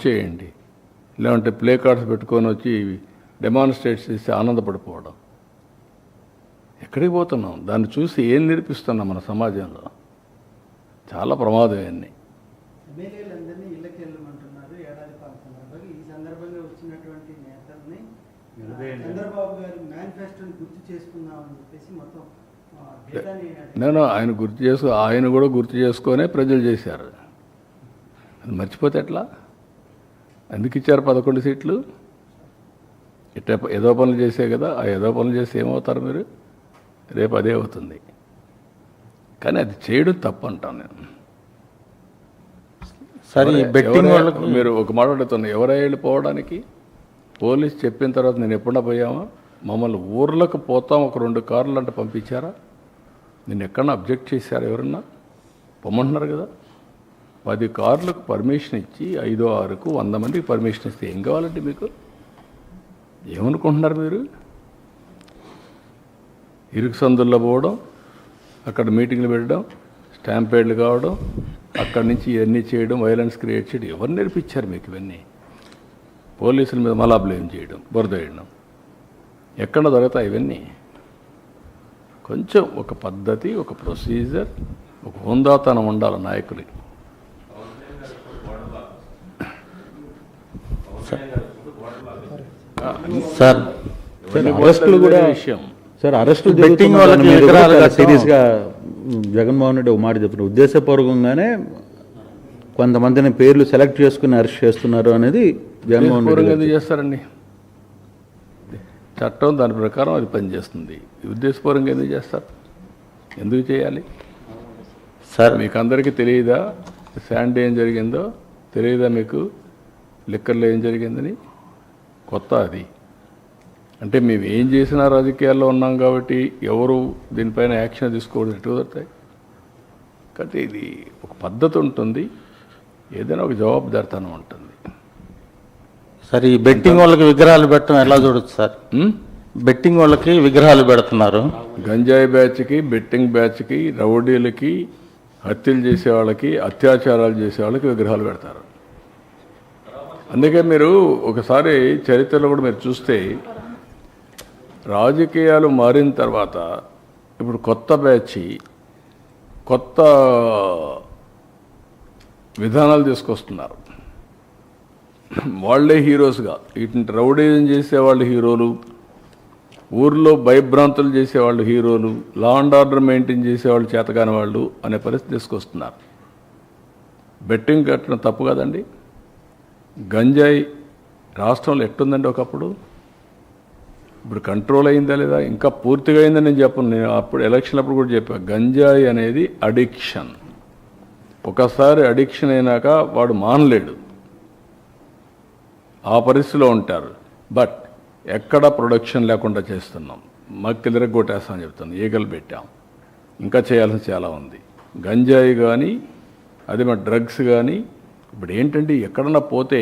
చేయండి, లేదంటే play cards పెట్టుకొని వచ్చి డెమాన్స్ట్రేట్ చేసి ఆనందపడిపోవడం. ఎక్కడికి పోతున్నాం? దాన్ని చూసి ఏం నేర్పిస్తున్నాం మన సమాజంలో? చాలా ప్రమాదం ఇవన్నీ. ఎమ్మెల్యేలందరినీ ఇళ్ళకి వెళ్ళమంటున్నారు ఏడాది పాలన సందర్భంగా. ఈ సందర్భంగా వచ్చినటువంటి నేతల్ని చంద్రబాబు గారి మేనిఫెస్టోని గుర్తు చేసుకుందామని చెప్పేసి మొత్తం నేను ఆయన కూడా గుర్తు చేసుకొనే ప్రజలు చేశారు. అది మర్చిపోతే ఎట్లా? ఎందుకు ఇచ్చారు 11 సీట్లు? ఏదో పనులు చేసే కదా. ఆ ఏదో పనులు చేసి ఏమవుతారు మీరు? రేపు అదే అవుతుంది. కానీ అది చేయడం తప్పు అంటాను నేను. సరే, బెట్టింగ్ వాళ్ళకి మీరు ఒక మాట అడుగుతున్నా, ఎవరై వెళ్ళిపోవడానికి? పోలీస్ చెప్పిన తర్వాత నేను ఎప్పుడన్నా పోయామా? మమ్మల్ని ఊర్లకు పోతాం ఒక 2 కార్లు అంటే పంపించారా? నేను ఎక్కడన్నా అబ్జెక్ట్ చేశారా? ఎవరన్నా పొమ్మంటున్నారు కదా. 10 కార్లకు పర్మిషన్ ఇచ్చి 5, 6కు 100 మందికి పర్మిషన్ ఇస్తే ఏం కావాలంటే మీకు? ఏమనుకుంటున్నారు మీరు? ఇరుకు సందుల్లో పోవడం, అక్కడ మీటింగ్లు పెట్టడం, స్టాంపేడ్లు కావడం, అక్కడి నుంచి ఇవన్నీ చేయడం, వైలెన్స్ క్రియేట్ చేయడం. ఎవరు నేర్పించారు మీకు ఇవన్నీ? పోలీసుల మీద మళ్ళా బ్లేమ్ చేయడం, బురద వేయడం. ఎక్కడ దొరుకుతాయి ఇవన్నీ? కొంచెం ఒక పద్ధతి, ఒక ప్రొసీజర్, ఒక హోందాతనం ఉండాలి నాయకులకి. సార్, అరెస్టులు కూడా విషయం. సార్, అరెస్టులు బెట్టింగ్ వాళ్ళకి విగ్రహాలు సీరియస్గా జగన్మోహన్ రెడ్డి ఒక మాట చెప్తున్నారు, ఉద్దేశపూర్వకంగానే కొంతమందిని పేర్లు సెలెక్ట్ చేసుకుని అరెస్ట్ చేస్తున్నారు అనేది జగన్మోహన్ రెడ్డి ఎందుకు చేస్తారండి? చట్టం దాని ప్రకారం అది పనిచేస్తుంది. ఉద్దేశపూర్వకంగా ఎందుకు చేస్తారు? ఎందుకు చేయాలి? సార్, మీకు అందరికీ తెలియదా శాండీ ఏం జరిగిందో? తెలియదా మీకు లిక్కర్లో ఏం జరిగిందని? కొత్త అది. అంటే మేము ఏం చేసినా రాజకీయాల్లో ఉన్నాం కాబట్టి ఎవరు దీనిపైన యాక్షన్ తీసుకోవడం ఎటు కుదురుతాయి? కాబట్టి ఇది ఒక పద్ధతి ఉంటుంది, ఏదైనా ఒక జవాబుదారితనం ఉంటుంది. సరే, ఈ బెట్టింగ్ వాళ్ళకి విగ్రహాలు పెట్టడం ఎలా చూడొచ్చు సార్? బెట్టింగ్ వాళ్ళకి విగ్రహాలు పెడుతున్నారు. గంజాయి బ్యాచ్కి, బెట్టింగ్ బ్యాచ్కి, రౌడీలకి, హత్యలు చేసే వాళ్ళకి, అత్యాచారాలు చేసే వాళ్ళకి విగ్రహాలు పెడతారు. అందుకే మీరు ఒకసారి చరిత్రలో కూడా మీరు చూస్తే రాజకీయాలు మారిన తర్వాత ఇప్పుడు కొత్త బ్యాచ్ కొత్త విధానాలు తీసుకొస్తున్నారు. వాళ్ళే హీరోస్గా, ఇటు రౌడీజం చేసేవాళ్ళు హీరోలు, ఊర్లో భయభ్రాంతులు చేసేవాళ్ళు హీరోలు, లా అండ్ ఆర్డర్ మెయింటైన్ చేసేవాళ్ళు చేతకాని వాళ్ళు అనే పరిస్థితి తీసుకొస్తున్నారు. బెట్టింగ్ కట్టడం తప్పు కదండి. గంజాయి రాష్ట్రంలో ఎట్టుందండి ఒకప్పుడు? ఇప్పుడు కంట్రోల్ అయిందా లేదా? ఇంకా పూర్తిగా అయిందని నేను చెప్పను. నేను అప్పుడు ఎలక్షన్ అప్పుడు కూడా చెప్పాను, గంజాయి అనేది అడిక్షన్. ఒకసారి అడిక్షన్ అయినాక వాడు మానలేడు, ఆ పరిస్థితిలో ఉంటారు. బట్ ఎక్కడ ప్రొడక్షన్ లేకుండా చేస్తున్నాం, మక్కిలిరగ కొట్టేస్తామని చెప్తాను, ఈగలు పెట్టాం. ఇంకా చేయాల్సిన చాలా ఉంది. గంజాయి కానీ, అది మన డ్రగ్స్ కానీ. ఇప్పుడు ఏంటంటే ఎక్కడన్నా పోతే